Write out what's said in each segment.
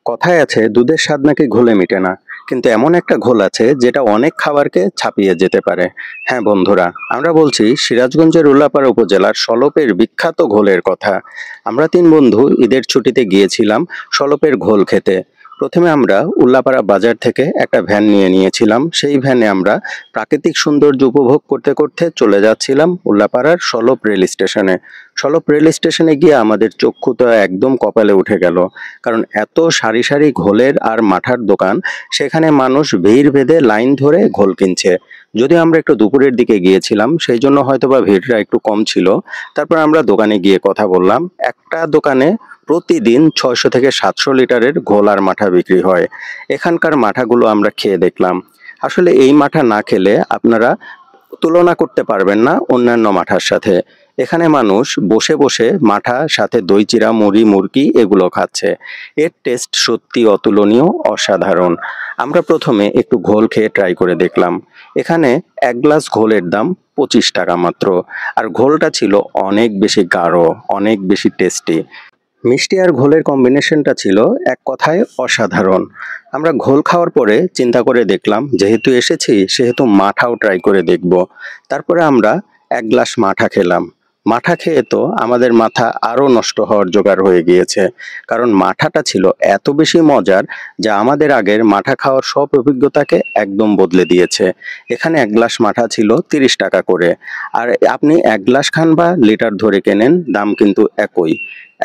কথায় আছে দুধের স্বাদ নাকি ঘোলে মিটে না, কিন্তু এমন একটা ঘোল আছে যেটা অনেক খাবারকে ছাপিয়ে যেতে পারে। হ্যাঁ বন্ধুরা, আমরা বলছি সিরাজগঞ্জের উল্লাপাড়া উপজেলার সলপের বিখ্যাত ঘোলের কথা। আমরা তিন বন্ধু ঈদের ছুটিতে গিয়েছিলাম সলপের ঘোল খেতে। প্রথমে আমরা উল্লাপাড়া বাজার থেকে একটা ভ্যান নিয়েছিলাম। সেই ভ্যানে আমরা প্রাকৃতিক সৌন্দর্য উপভোগ করতে করতে চলে যাচ্ছিলাম উল্লাপাড়ার সলপ রেল স্টেশনে। সলপ রেল স্টেশনে গিয়ে আমাদের চক্ষু তো একদম কপালে উঠে গেল, কারণ এত সারি সারি ঘোলের আর মাঠার দোকান। সেখানে মানুষ ভিড় বেঁধে লাইন ধরে ঘোল কিনছে। যদিও আমরা একটু দুপুরের দিকে গিয়েছিলাম, সেই জন্য হয়তোবা ভিড়টা একটু কম ছিল। তারপর আমরা দোকানে গিয়ে কথা বললাম। একটা দোকানে প্রতিদিন 600 থেকে 700 লিটারের ঘোল আর মাঠা বিক্রি হয়। এখানকার মাঠাগুলো আমরা খেয়ে দেখলাম। আসলে এই মাঠা না খেলে আপনারা তুলনা করতে পারবেন না অন্যান্য মাঠার সাথে। এখানে মানুষ বসে বসে মাঠা সাথে দই চিড়া, মুড়ি, মুরগি এগুলো খাচ্ছে। এর টেস্ট সত্যি অতুলনীয়, অসাধারণ। আমরা প্রথমে একটু ঘোল খেয়ে ট্রাই করে দেখলাম। এখানে এক গ্লাস ঘোলের দাম 25 টাকা মাত্র। আর ঘোলটা ছিল অনেক বেশি গাঢ়, অনেক বেশি টেস্টি। মিষ্টি আর ঘোলের কম্বিনেশনটা ছিল এক কথায় অসাধারণ। আমরা ঘোল খাওয়ার পরে চিন্তা করে দেখলাম, যেহেতু এসেছি সেহেতু মাঠাও ট্রাই করে দেখব। তারপরে আমরা এক গ্লাস মাঠা খেলাম। মাঠা খেয়ে তো আমাদের মাথা আরো নষ্ট হওয়ার জোগাড় হয়ে গিয়েছে, কারণ মাঠাটা ছিল এত বেশি মজার যা আমাদের আগের মাঠা খাওয়ার সব অভিজ্ঞতাকে একদম বদলে দিয়েছে। এখানে এক গ্লাস মাঠা ছিল 30 টাকা করে। আর আপনি এক গ্লাস খান বা লিটার ধরে কেনেন, দাম কিন্তু একই।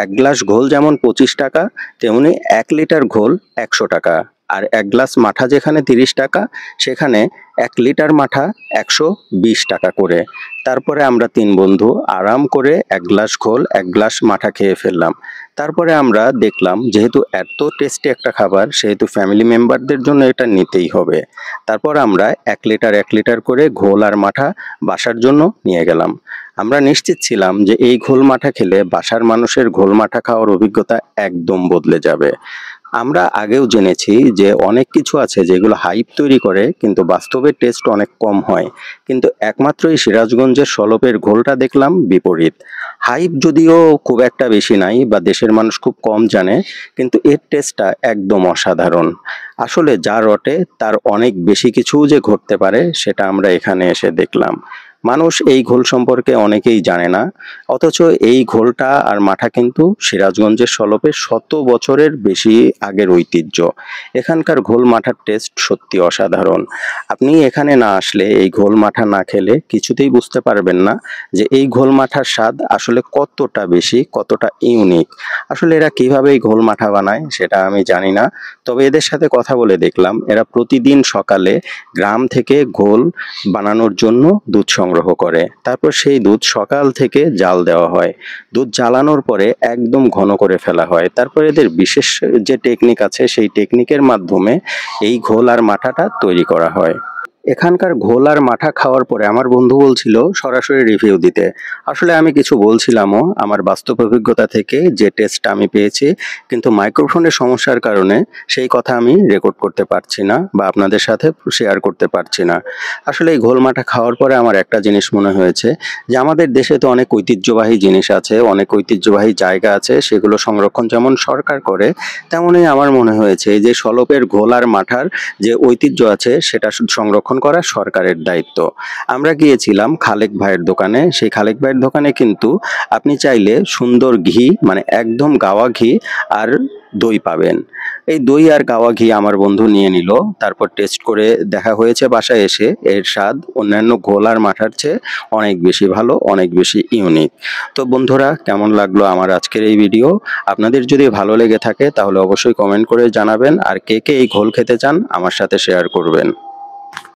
এক গ্লাস ঘোল যেমন 25 টাকা, তেমনি 1 লিটার ঘোল 100 টাকা। আর এক গ্লাস মাঠা যেখানে 30 টাকা, সেখানে 1 লিটার মাঠা 120 টাকা করে। তারপরে আমরা তিন বন্ধু আরাম করে এক গ্লাস ঘোল, এক গ্লাস মাঠা খেয়ে ফেললাম। তারপরে আমরা দেখলাম যেহেতু এত টেস্টি একটা খাবার, সেহেতু ফ্যামিলি মেম্বারদের জন্য এটা নিতেই হবে। তারপর আমরা 1 লিটার করে ঘোল আর মাঠা বাসার জন্য নিয়ে গেলাম। আমরা নিশ্চিত ছিলাম যে এই ঘোল মাঠা খেলে বাসার মানুষের ঘোল মাঠা খাওয়ার অভিজ্ঞতা একদম বদলে যাবে। আমরা আগেও জেনেছি যে অনেক কিছু আছে যেগুলো হাইপ তৈরি করে, কিন্তু বাস্তবে টেস্ট অনেক কম হয়। কিন্তু একমাত্র এই সিরাজগঞ্জের সলপের ঘোলটা দেখলাম বিপরীত। হাইপ যদিও খুব একটা বেশি নাই বা দেশের মানুষ খুব কম জানে, কিন্তু এর টেস্টটা একদম অসাধারণ। আসলে যা রটে তার অনেক বেশি কিছু যে ঘটতে পারে সেটা আমরা এখানে এসে দেখলাম। মানুষ এই ঘোল সম্পর্কে অনেকেই জানে না, অথচ এই ঘোলটা আর মাঠা কিন্তু সিরাজগঞ্জের সলপের 100 বছরের বেশি আগের ঐতিহ্য। এখানকার ঘোল মাঠার টেস্ট সত্যি অসাধারণ। আপনি এখানে না আসলে, এই ঘোল মাঠা না খেলে কিছুতেই বুঝতে পারবেন না যে এই ঘোল মাঠার স্বাদ আসলে কতটা বেশি, কতটা ইউনিক। আসলে এরা কিভাবে এই ঘোল মাঠা বানায় সেটা আমি জানি না, তবে এদের সাথে কথা বলে দেখলাম এরা প্রতিদিন সকালে গ্রাম থেকে ঘোল বানানোর জন্য দুধ সংগ্রহ করে। তারপর সেই দুধ সকাল থেকে জাল দেওয়া হয়। দুধ জ্বালানোর পরে একদম ঘন করে ফেলা হয়। তারপর এদের বিশেষ যে টেকনিক আছে, সেই টেকনিকের মাধ্যমে এই ঘোল আর মাঠাটা তৈরি করা হয়। এখানকার ঘোল আর মাঠা খাওয়ার পরে আমার বন্ধু বলছিল সরাসরি রিভিউ দিতে। আসলে আমি কিছু বলছিলামও আমার বাস্তব অভিজ্ঞতা থেকে যে টেস্টটা আমি পেয়েছি, কিন্তু মাইক্রোফোনের সমস্যার কারণে সেই কথা আমি রেকর্ড করতে পারছি না বা আপনাদের সাথে শেয়ার করতে পারছি না। আসলে এই ঘোল মাঠা খাওয়ার পরে আমার একটা জিনিস মনে হয়েছে যে আমাদের দেশে তো অনেক ঐতিহ্যবাহী জিনিস আছে, অনেক ঐতিহ্যবাহী জায়গা আছে, সেগুলো সংরক্ষণ যেমন সরকার করে, তেমনই আমার মনে হয়েছে যে সলপের ঘোল আর মাঠার যে ঐতিহ্য আছে সেটা সংরক্ষণ করা সরকারের দায়িত্ব। আমরা গিয়েছিলাম খালেক ভাইয়ের দোকানে। সেই খালেক ভাইয়ের দোকানে কিন্তু আপনি চাইলে সুন্দর ঘি, মানে একদম গাওয়া ঘি আর দই পাবেন। এই দই আর গাওয়া ঘি আমার বন্ধু নিয়ে নিল। তারপর টেস্ট করে দেখা হয়েছে বাসায় এসে, এর স্বাদ অন্যান্য ঘোল আর মাঠার চেয়ে অনেক বেশি ভালো, অনেক বেশি ইউনিক। তো বন্ধুরা, কেমন লাগলো আমার আজকের এই ভিডিও? আপনাদের যদি ভালো লেগে থাকে তাহলে অবশ্যই কমেন্ট করে জানাবেন, আর কে কে এই ঘোল খেতে চান আমার সাথে শেয়ার করবেন।